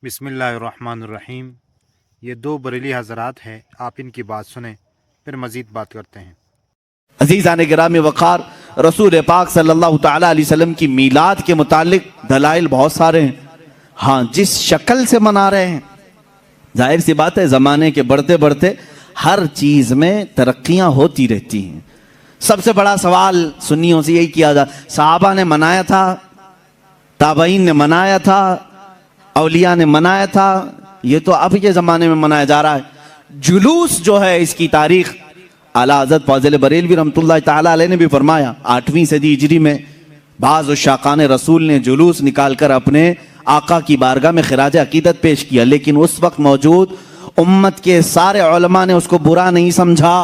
بسم اللہ الرحمن الرحیم۔ یہ دو بریلی حضرات ہیں، آپ ان کی بات سنیں پھر مزید بات کرتے ہیں۔ عزیزان گرامی وقار، رسول پاک صلی اللہ تعالیٰ علیہ وسلم کی میلاد کے متعلق دلائل بہت سارے ہیں۔ ہاں، جس شکل سے منا رہے ہیں، ظاہر سی بات ہے زمانے کے بڑھتے بڑھتے ہر چیز میں ترقیاں ہوتی رہتی ہیں۔ سب سے بڑا سوال سنیوں سے یہی کیا جا، صحابہ نے منایا تھا، تابعین نے منایا تھا، اولیاء نے منایا تھا، یہ تو اب کے زمانے میں منایا جا رہا ہے۔ جلوس جو ہے اس کی تاریخ اعلیٰ حضرت فاضل بریلوی رحمۃ اللہ تعالیٰ علیہ نے بھی فرمایا، 8ویں صدی ہجری میں بعض عشاقان رسول نے جلوس نکال کر اپنے آقا کی بارگاہ میں خراج عقیدت پیش کیا، لیکن اس وقت موجود امت کے سارے علماء نے اس کو برا نہیں سمجھا،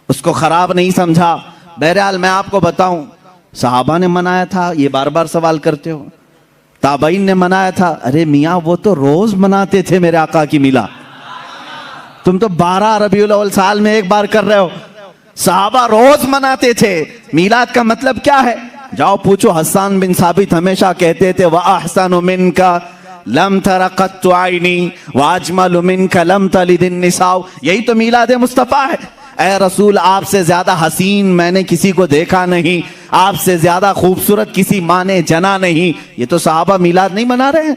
اس کو خراب نہیں سمجھا۔ بہرحال میں آپ کو بتاؤں، صحابہ نے منایا تھا، یہ بار بار سوال کرتے ہو، تابعین نے منایا تھا، ارے میاں وہ تو روز مناتے تھے میرے آقا کی میلاد، تم تو 12 ربیع الاول سال میں ایک بار کر رہے ہو، صحابہ روز مناتے تھے۔ میلاد کا مطلب کیا ہے؟ جاؤ پوچھو، حسان بن ثابت ہمیشہ کہتے تھے وَأَحْسَنُ مِنْكَ لَمْ تَرَ قَطُّ عَيْنِي وَأَجْمَلُ مِنْكَ لَمْ تَلِدِ النِّسَاءُ۔ یہی تو میلاد مصطفیٰ ہے۔ اے رسول، آپ سے زیادہ حسین میں نے کسی کو دیکھا نہیں، آپ سے زیادہ خوبصورت کسی ماں نے جنا نہیں۔ یہ تو صحابہ میلاد نہیں منا رہے ہیں۔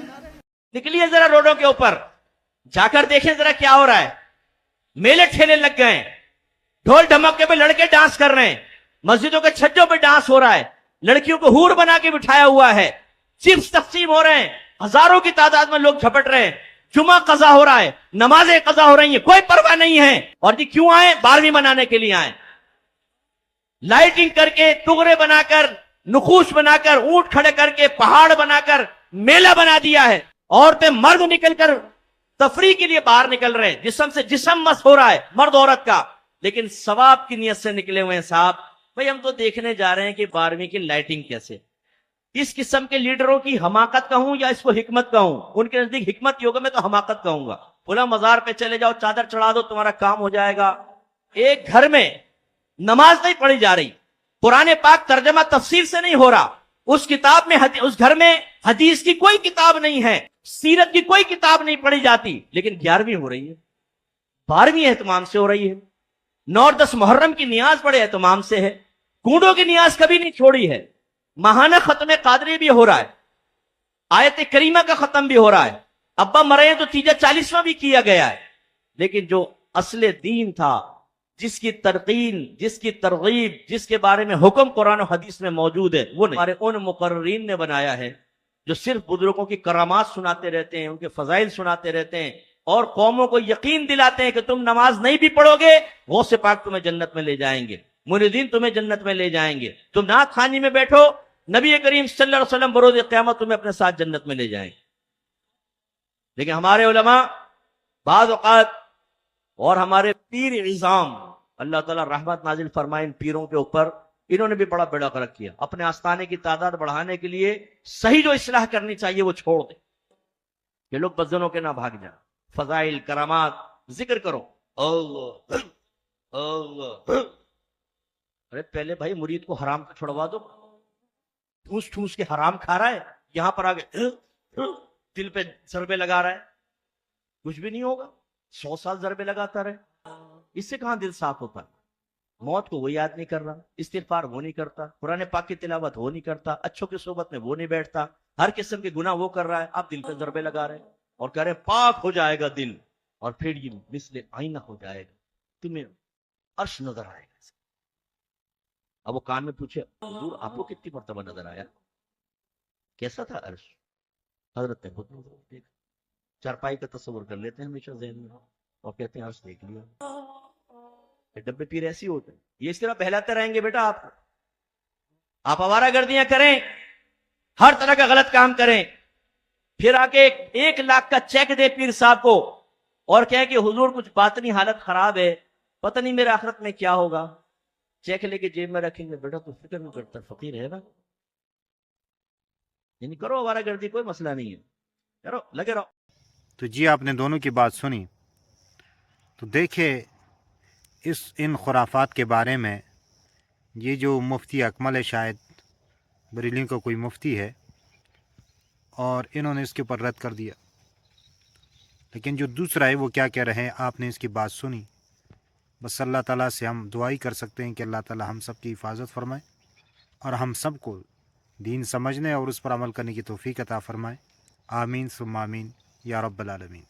نکلیے ذرا روڈوں کے اوپر، جا کر دیکھیں ذرا کیا ہو رہا ہے۔ میلے ٹھیلے لگ گئے ہیں، ڈھول ڈھمکے پہ لڑکے ڈانس کر رہے ہیں، مسجدوں کے چھجوں پہ ڈانس ہو رہا ہے، لڑکیوں کو حور بنا کے بٹھایا ہوا ہے، چپس تقسیم ہو رہے ہیں، ہزاروں کی تعداد میں لوگ جھپٹ رہے ہیں، جمعہ قضا ہو رہا ہے، نمازیں قضا ہو رہی ہیں، کوئی پرواہ نہیں ہے۔ اور جی کیوں آئے؟ 12ویں منانے کے لیے آئے، لائٹنگ کر کے، ٹغرے بنا کر، نقوش بنا کر، اونٹ کھڑے کر کے، پہاڑ بنا کر میلہ بنا دیا ہے۔ عورتیں مرد نکل کر تفریح کے لیے باہر نکل رہے ہیں، جسم سے جسم مس ہو رہا ہے مرد عورت کا، لیکن ثواب کی نیت سے نکلے ہوئے ہیں۔ صاحب بھئی ہم تو دیکھنے جا رہے ہیں کہ 12ویں کی لائٹنگ کیسے۔ اس قسم کے لیڈروں کی حماقت کہوں یا اس کو حکمت کہوں؟ ان کے نزدیک حکمت ہوگا، میں تو حماقت کہوں گا۔ بولا مزار پہ چلے جاؤ، چادر چڑھا دو، تمہارا کام ہو جائے گا۔ ایک گھر میں نماز نہیں پڑھی جا رہی، قرآن پاک ترجمہ تفسیر سے نہیں ہو رہا، اس کتاب میں اس گھر میں حدیث کی کوئی کتاب نہیں ہے، سیرت کی کوئی کتاب نہیں پڑھی جاتی، لیکن 11ویں ہو رہی ہے، 12ویں اہتمام سے ہو رہی ہے، 9 اور 10 محرم کی نیاز بڑے اہتمام سے ہے، گونڈوں کی نیاز کبھی نہیں چھوڑی ہے، ماہانہ ختم قادری بھی ہو رہا ہے، آیت کریمہ کا ختم بھی ہو رہا ہے، ابا مرے ہیں تو تیجا 40واں بھی کیا گیا ہے، لیکن جو اصل دین تھا، جس کی ترقین، جس کی ترغیب، جس کے بارے میں حکم قرآن و حدیث میں موجود ہے، وہ ہمارے ان مقررین نے بنایا ہے جو صرف بزرگوں کی کرامات سناتے رہتے ہیں، ان کے فضائل سناتے رہتے ہیں، اور قوموں کو یقین دلاتے ہیں کہ تم نماز نہیں بھی پڑھو گے، غوث پاک تمہیں جنت میں لے جائیں گے، مریدین تمہیں جنت میں لے جائیں گے، تم نعت خوانی میں بیٹھو، نبی کریم صلی اللہ علیہ وسلم بروز قیامت تمہیں اپنے ساتھ جنت میں لے جائیں گے۔ لیکن ہمارے علماء بعض اوقات اور ہمارے پیر عظام، اللہ تعالیٰ رحمت نازل فرمائے ان پیروں کے اوپر، انہوں نے بھی بڑا بیڑا غرق کیا، اپنے آستانے کی تعداد بڑھانے کے لیے صحیح جو اصلاح کرنی چاہیے وہ چھوڑ دیں، یہ لوگ بدزنوں کے نہ بھاگ جائیں، فضائل کرامات ذکر کرو، اللہ اللہ۔ ارے پہلے بھائی مرید کو حرام کو چھڑوا دو، ٹھوس ٹھوس کے حرام کھا رہا ہے، یہاں پر آگے دل پہ ضربے لگا رہا ہے، کچھ بھی نہیں ہوگا، 100 سال ضربے لگاتا رہے، اس سے کہاں دل صاف ہوتا ہے؟ موت کو وہ یاد نہیں کر رہا، استغفار وہ نہیں کرتا، قرآن پاک کی تلاوت وہ نہیں کرتا، اچھوں کی صحبت میں وہ نہیں بیٹھتا، ہر قسم کے گناہ وہ کر رہا ہے، آپ دل پہ ضربے لگا رہے ہیں اور کہہ رہے ہیں پاک ہو جائے گا دل، اور پھر یہ مثل آئینہ ہو جائے گا، تمہیں عرش نظر آئے گا۔ اب وہ کان میں پوچھے حضور آپ کو کتنی مرتبہ نظر آیا؟ کیسا تھا عرش؟ حضرت نے خود نظر دیکھا، چارپائی کا تصور کر لیتے ہیں ہمیشہ ذہن میں اور کہتے ہیں عرش دیکھ لیا۔ ڈبے پیر ایسی ہوتے ہیں، یہ اس طرح بہلاتے رہیں گے بیٹا آپ آوارہ گردیاں کریں، ہر طرح کا غلط کام کریں، پھر آ کے 1 لاکھ کا چیک دے پیر صاحب کو اور کہیں کہ حضور کچھ باطنی حالت خراب ہے، پتہ نہیں میرے آخرت میں کیا ہوگا، چیک لے کے جیب میں رکھیں گے، بیٹا تو فکر نہیں کرتا، فقیر ہے نا، یعنی کرو آوارہ گردی، کوئی مسئلہ نہیں ہے، کرو لگے رہو۔ تو جی آپ نے دونوں کی بات سنی، تو دیکھے ان خرافات کے بارے میں یہ جو مفتی اکمل ہے، شاید بریلیوں کا کوئی مفتی ہے، اور انہوں نے اس کے اوپر رد کر دیا۔ لیکن جو دوسرا ہے وہ کیا کہہ رہے ہیں، آپ نے اس کی بات سنی. بس اللہ تعالیٰ سے ہم دعائی کر سکتے ہیں کہ اللہ تعالیٰ ہم سب کی حفاظت فرمائے اور ہم سب کو دین سمجھنے اور اس پر عمل کرنے کی توفیق عطا فرمائے. آمین ثم آمین یا رب العالمین.